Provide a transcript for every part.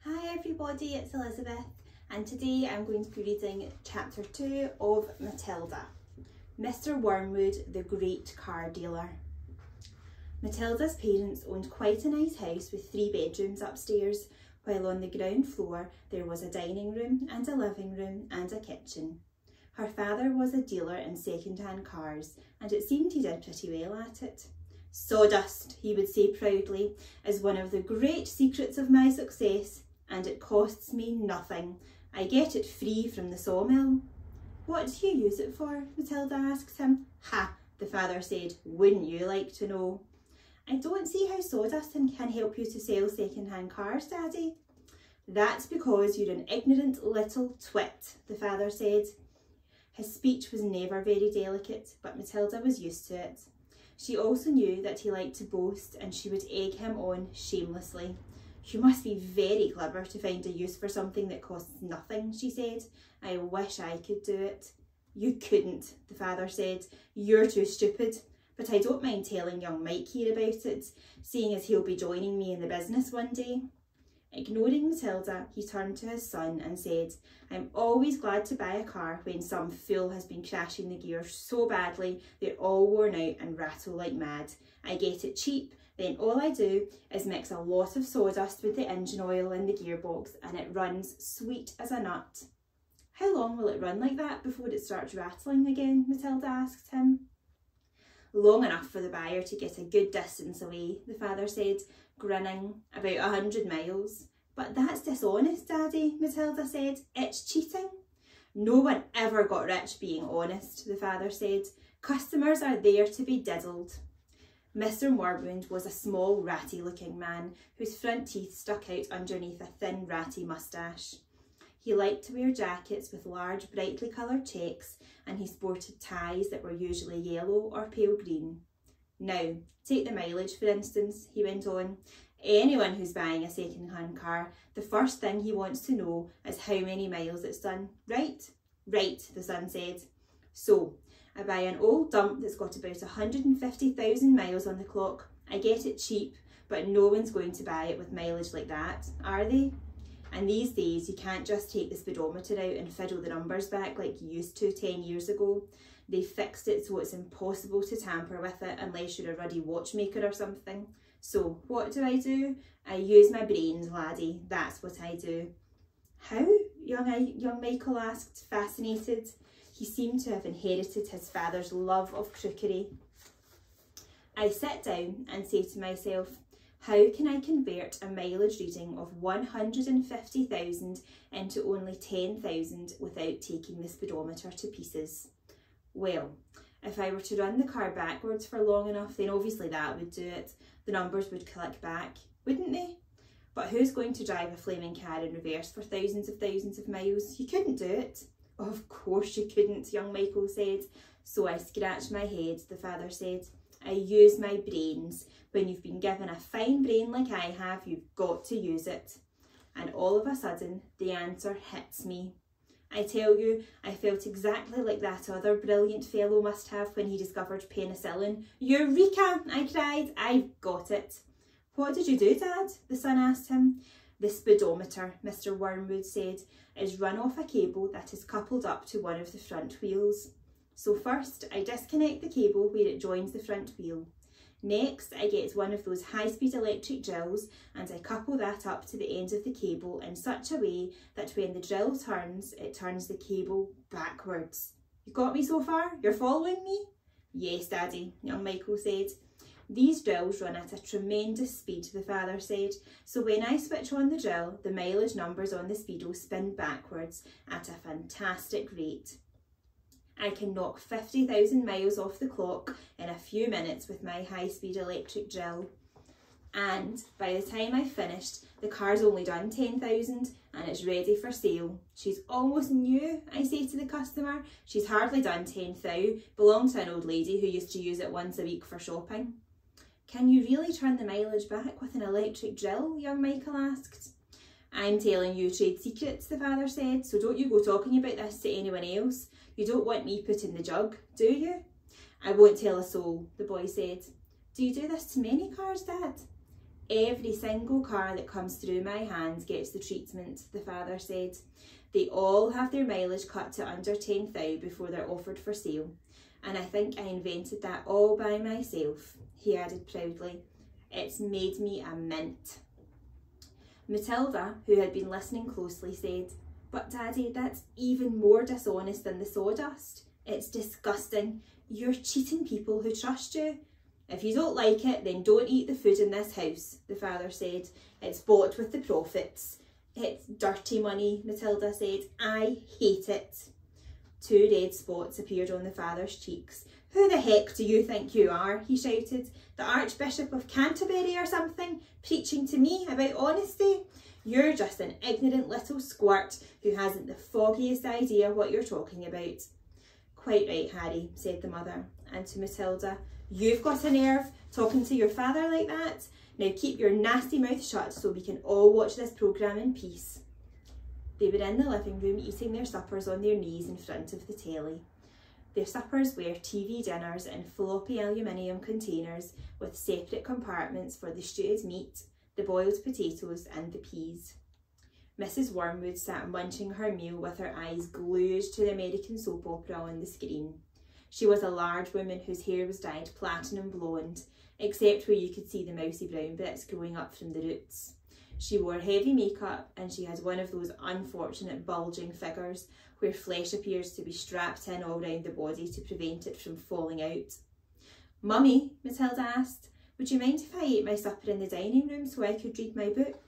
Hi everybody, it's Elizabeth, and today I'm going to be reading chapter 2 of Matilda, Mr. Wormwood, the Great Car Dealer. Matilda's parents owned quite a nice house with 3 bedrooms upstairs, while on the ground floor there was a dining room and a living room and a kitchen. Her father was a dealer in second-hand cars, and it seemed he did pretty well at it. "Sawdust," he would say proudly, "is one of the great secrets of my success, and it costs me nothing. I get it free from the sawmill." "What do you use it for?" Matilda asked him. "Ha," the father said, "wouldn't you like to know?" "I don't see how sawdust can help you to sell second-hand cars, Daddy." "That's because you're an ignorant little twit," the father said. His speech was never very delicate, but Matilda was used to it. She also knew that he liked to boast, and she would egg him on shamelessly. "You must be very clever to find a use for something that costs nothing," she said. "I wish I could do it." "You couldn't," the father said. "You're too stupid. But I don't mind telling young Mike here about it, seeing as he'll be joining me in the business one day." Ignoring Matilda, he turned to his son and said, "I'm always glad to buy a car when some fool has been crashing the gears so badly they're all worn out and rattle like mad. I get it cheap, then all I do is mix a lot of sawdust with the engine oil in the gearbox and it runs sweet as a nut." "How long will it run like that before it starts rattling again?" Matilda asked him. "Long enough for the buyer to get a good distance away," the father said, grinning. "About 100 miles. "But that's dishonest, Daddy," Matilda said. "It's cheating." "No one ever got rich being honest," the father said. "Customers are there to be diddled." Mr. Wormwood was a small, ratty-looking man whose front teeth stuck out underneath a thin, ratty moustache. He liked to wear jackets with large, brightly coloured checks, and he sported ties that were usually yellow or pale green. "Now, take the mileage, for instance," he went on. "Anyone who's buying a second-hand car, the first thing he wants to know is how many miles it's done, right?" "Right," the son said. "So, I buy an old dump that's got about 150,000 miles on the clock. I get it cheap, but no one's going to buy it with mileage like that, are they? And these days, you can't just take the speedometer out and fiddle the numbers back like you used to 10 years ago. They fixed it so it's impossible to tamper with it unless you're a ruddy watchmaker or something. So what do? I use my brains, laddie, that's what I do." "How?" young Michael asked, fascinated. He seemed to have inherited his father's love of crookery. "I sit down and say to myself, how can I convert a mileage reading of 150,000 into only 10,000 without taking the speedometer to pieces? Well, if I were to run the car backwards for long enough, then obviously that would do it. The numbers would click back, wouldn't they? But who's going to drive a flaming car in reverse for thousands of miles? You couldn't do it." "Of course you couldn't," young Michael said. "So I scratch my head," the father said. "I use my brains. When you've been given a fine brain like I have, you've got to use it." And all of a sudden, the answer hits me. I tell you, I felt exactly like that other brilliant fellow must have when he discovered penicillin. "Eureka!" I cried. "I've got it." "What did you do, Dad?" the son asked him. "The speedometer," Mr. Wormwood said, "is run off a cable that is coupled up to one of the front wheels. So first, I disconnect the cable where it joins the front wheel. Next, I get one of those high-speed electric drills and I couple that up to the end of the cable in such a way that when the drill turns, it turns the cable backwards. You got me so far? You're following me?" "Yes, Daddy," young Michael said. "These drills run at a tremendous speed," the father said, "so when I switch on the drill, the mileage numbers on the speedo spin backwards at a fantastic rate. I can knock 50,000 miles off the clock in a few minutes with my high-speed electric drill. And by the time I've finished, the car's only done 10,000 and it's ready for sale. She's almost new," I say to the customer. "She's hardly done 10,000, belonged to an old lady who used to use it once a week for shopping." "Can you really turn the mileage back with an electric drill?" young Michael asked. "I'm telling you trade secrets," the father said, "so don't you go talking about this to anyone else. You don't want me put in the jug, do you?" "I won't tell a soul," the boy said. Do you do this to many cars, Dad? Every single car that comes through my hands gets the treatment, the father said. They all have their mileage cut to under 10,000 before they're offered for sale. And I think I invented that all by myself, he added proudly. It's made me a mint. Matilda, who had been listening closely, said, But Daddy, that's even more dishonest than the sawdust. It's disgusting. You're cheating people who trust you. If you don't like it, then don't eat the food in this house, the father said. It's bought with the profits. It's dirty money, Matilda said. I hate it. 2 red spots appeared on the father's cheeks. Who the heck do you think you are? He shouted. The Archbishop of Canterbury or something, preaching to me about honesty? You're just an ignorant little squirt who hasn't the foggiest idea what you're talking about. Quite right, Harry, said the mother, and to Matilda, you've got a nerve, talking to your father like that. Now keep your nasty mouth shut so we can all watch this programme in peace. They were in the living room eating their suppers on their knees in front of the telly. Their suppers were TV dinners in floppy aluminium containers with separate compartments for the stewed meat, the boiled potatoes and the peas. Mrs. Wormwood sat munching her meal with her eyes glued to the American soap opera on the screen. She was a large woman whose hair was dyed platinum blonde, except where you could see the mousy brown bits growing up from the roots. She wore heavy makeup and she had one of those unfortunate bulging figures where flesh appears to be strapped in all round the body to prevent it from falling out. Mummy, Matilda asked, would you mind if I ate my supper in the dining room so I could read my book?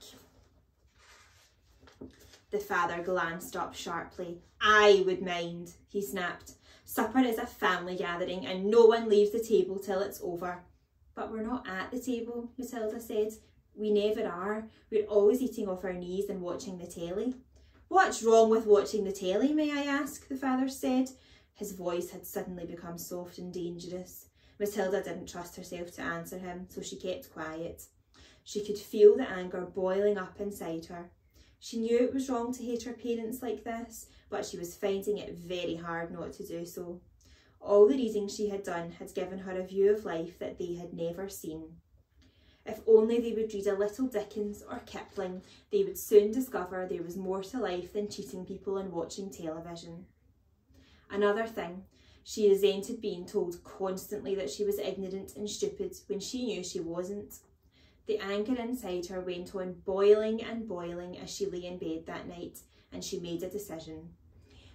The father glanced up sharply. I would mind, he snapped. Supper is a family gathering and no one leaves the table till it's over. But we're not at the table, Matilda said. We never are. We're always eating off our knees and watching the telly. What's wrong with watching the telly, may I ask? The father said. His voice had suddenly become soft and dangerous. Matilda didn't trust herself to answer him, so she kept quiet. She could feel the anger boiling up inside her. She knew it was wrong to hate her parents like this, but she was finding it very hard not to do so. All the reading she had done had given her a view of life that they had never seen. If only they would read a little Dickens or Kipling, they would soon discover there was more to life than cheating people and watching television. Another thing, she resented being told constantly that she was ignorant and stupid when she knew she wasn't. The anger inside her went on boiling and boiling as she lay in bed that night, and she made a decision.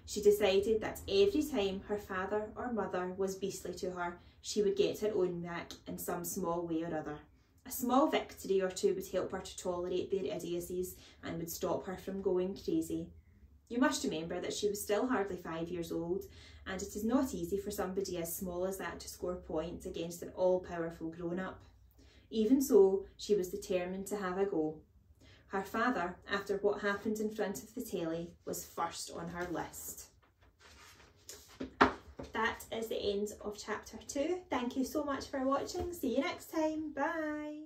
She decided that every time her father or mother was beastly to her, she would get her own back in some small way or other. A small victory or two would help her to tolerate their idiocies and would stop her from going crazy. You must remember that she was still hardly 5 years old, and it is not easy for somebody as small as that to score points against an all-powerful grown-up. Even so, she was determined to have a go. Her father, after what happened in front of the telly, was first on her list. That is the end of chapter 2. Thank you so much for watching. See you next time. Bye.